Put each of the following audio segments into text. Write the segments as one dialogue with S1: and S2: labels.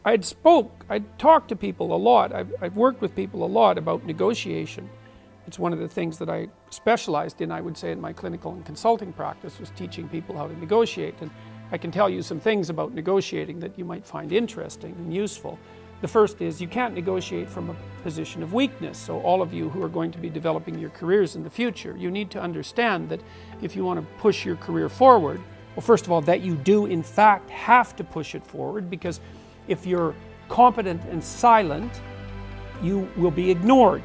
S1: I'd talked to people a lot, I've worked with people a lot about negotiation. It's one of the things that I specialized in, I would say, in my clinical and consulting practice, was teaching people how to negotiate. And I can tell you some things about negotiating that you might find interesting and useful. The first is, you can't negotiate from a position of weakness. So all of you who are going to be developing your careers in the future, you need to understand that if you want to push your career forward, well, first of all, that you do in fact have to push it forward, because if you're competent and silent, you will be ignored.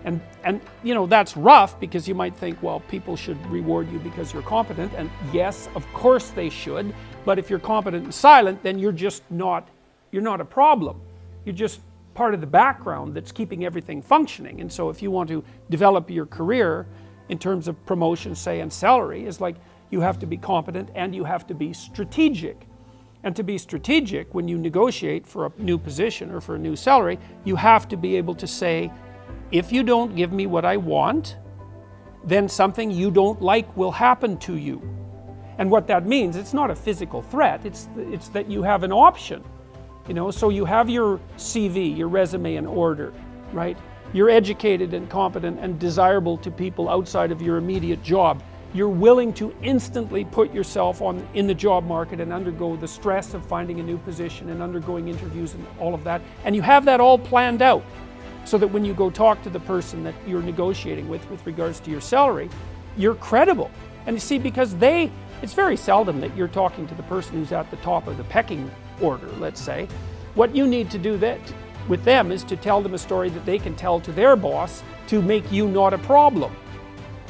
S1: And you know, that's rough, because you might think, well, people should reward you because you're competent, and yes, of course they should, but if you're competent and silent, then you're not a problem. You're just part of the background that's keeping everything functioning. And so if you want to develop your career in terms of promotion, say, and salary, is like you have to be competent and you have to be strategic. And to be strategic, when you negotiate for a new position or for a new salary, you have to be able to say, if you don't give me what I want, then something you don't like will happen to you. And what that means, it's not a physical threat, it's that you have an option. You know, so you have your CV, your resume in order, right? You're educated and competent and desirable to people outside of your immediate job. You're willing to instantly put yourself in the job market and undergo the stress of finding a new position and undergoing interviews and all of that. And you have that all planned out, so that when you go talk to the person that you're negotiating with regards to your salary, you're credible. And you see, because it's very seldom that you're talking to the person who's at the top of the pecking order, let's say. What you need to do with them is to tell them a story that they can tell to their boss to make you not a problem.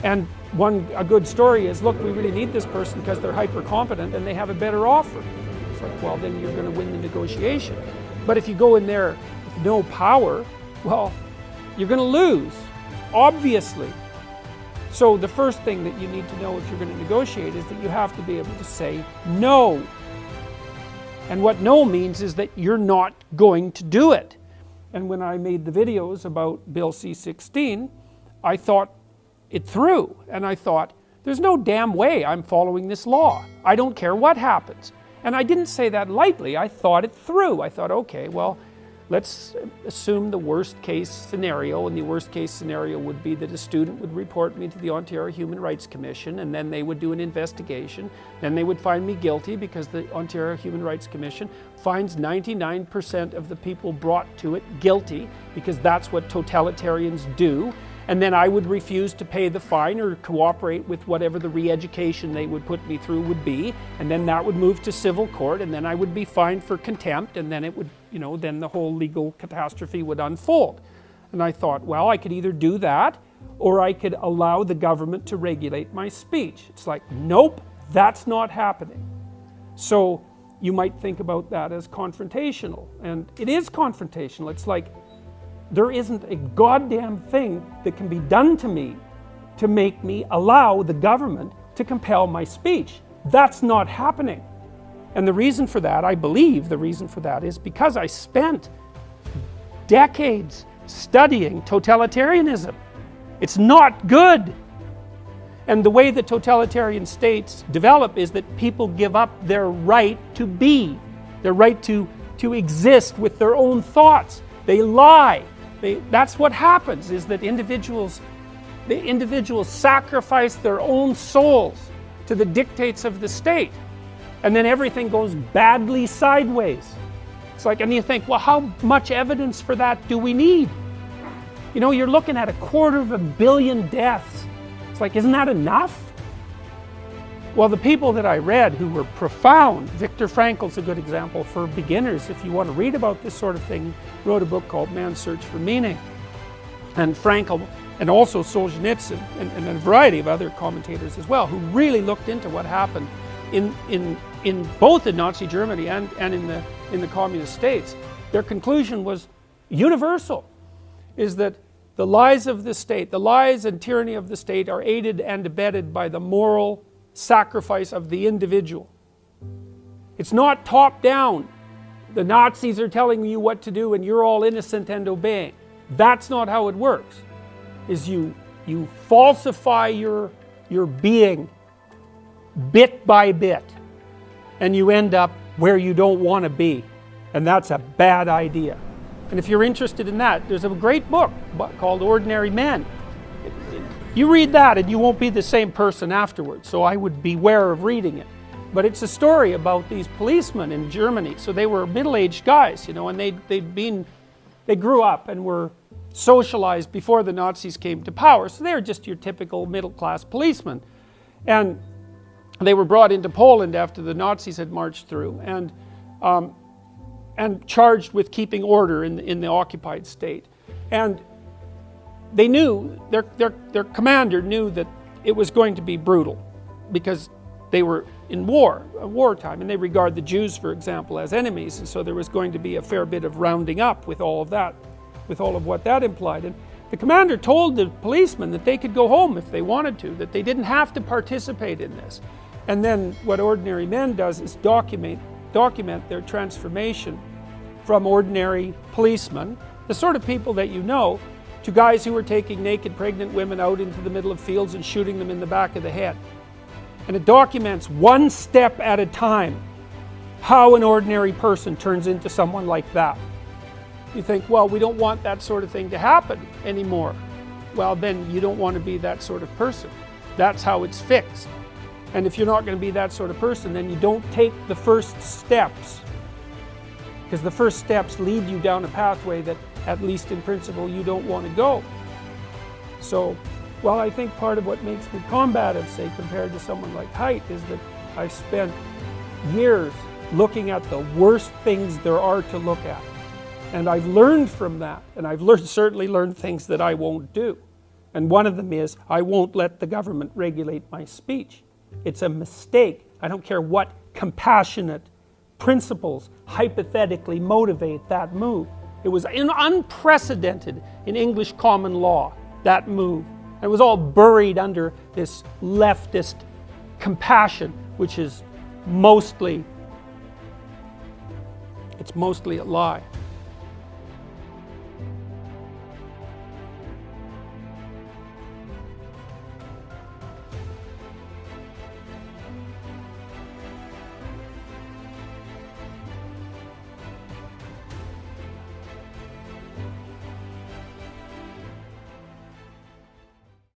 S1: And a good story is, look, we really need this person because they're hyper competent and they have a better offer. It's like, well, then you're going to win the negotiation. But if you go in there with no power, well, you're going to lose, obviously. So the first thing that you need to know if you're going to negotiate is that you have to be able to say no. And what no means is that you're not going to do it. And when I made the videos about Bill C-16, I thought it through. And I thought, there's no damn way I'm following this law. I don't care what happens. And I didn't say that lightly. I thought it through. I thought, okay, well, let's assume the worst case scenario, and the worst case scenario would be that a student would report me to the Ontario Human Rights Commission, and then they would do an investigation. Then they would find me guilty, because the Ontario Human Rights Commission finds 99% of the people brought to it guilty, because that's what totalitarians do. And then I would refuse to pay the fine or cooperate with whatever the re-education they would put me through would be, and then that would move to civil court, and then I would be fined for contempt, and then it would, you know, then the whole legal catastrophe would unfold. And I thought, well, I could either do that, or I could allow the government to regulate my speech. It's like, nope, that's not happening. So you might think about that as confrontational, and it is confrontational. It's like, there isn't a goddamn thing that can be done to me to make me allow the government to compel my speech. That's not happening. And the reason for that, I believe the reason for that, is because I spent decades studying totalitarianism. It's not good. And the way that totalitarian states develop is that people give up their right to be, their right to exist with their own thoughts. They lie. That's what happens, is that individuals sacrifice their own souls to the dictates of the state. And then everything goes badly sideways. It's like, and you think, well, how much evidence for that do we need? You know, you're looking at 250 million deaths. It's like, isn't that enough? Well, the people that I read who were profound, Viktor Frankl's a good example for beginners. If you want to read about this sort of thing, wrote a book called Man's Search for Meaning. And Frankl, and also Solzhenitsyn, and a variety of other commentators as well, who really looked into what happened in both in Nazi Germany and in the communist states. Their conclusion was universal, is that the lies of the state, the lies and tyranny of the state, are aided and abetted by the moral sacrifice of the individual. It's not top down. The Nazis are telling you what to do and you're all innocent and obeying. That's not how it works. Is you falsify your being bit by bit, and you end up where you don't want to be. And that's a bad idea. And if you're interested in that, there's a great book called Ordinary Men. You read that and you won't be the same person afterwards, so I would beware of reading it. But it's a story about these policemen in Germany. So they were middle-aged guys, you know, and they grew up and were socialized before the Nazis came to power. So they were just your typical middle-class policemen. And they were brought into Poland after the Nazis had marched through and charged with keeping order in the occupied state. And they knew, their commander knew that it was going to be brutal because they were in wartime, and they regard the Jews, for example, as enemies, and so there was going to be a fair bit of rounding up with all of that, with all of what that implied. And the commander told the policemen that they could go home if they wanted to, that they didn't have to participate in this. And then what Ordinary Men does is document their transformation from ordinary policemen, the sort of people that you know, to guys who were taking naked pregnant women out into the middle of fields and shooting them in the back of the head. And it documents one step at a time how an ordinary person turns into someone like that. You think, well, we don't want that sort of thing to happen anymore. Well, then you don't want to be that sort of person. That's how it's fixed. And if you're not going to be that sort of person, then you don't take the first steps. Because the first steps lead you down a pathway that, at least in principle, you don't want to go. So, well, I think part of what makes me combative, say, compared to someone like Haidt, is that I've spent years looking at the worst things there are to look at. And I've learned from that, and I've certainly learned things that I won't do. And one of them is, I won't let the government regulate my speech. It's a mistake. I don't care what compassionate principles hypothetically motivate that move. It was unprecedented in English common law, that move. It was all buried under this leftist compassion, which is mostly a lie.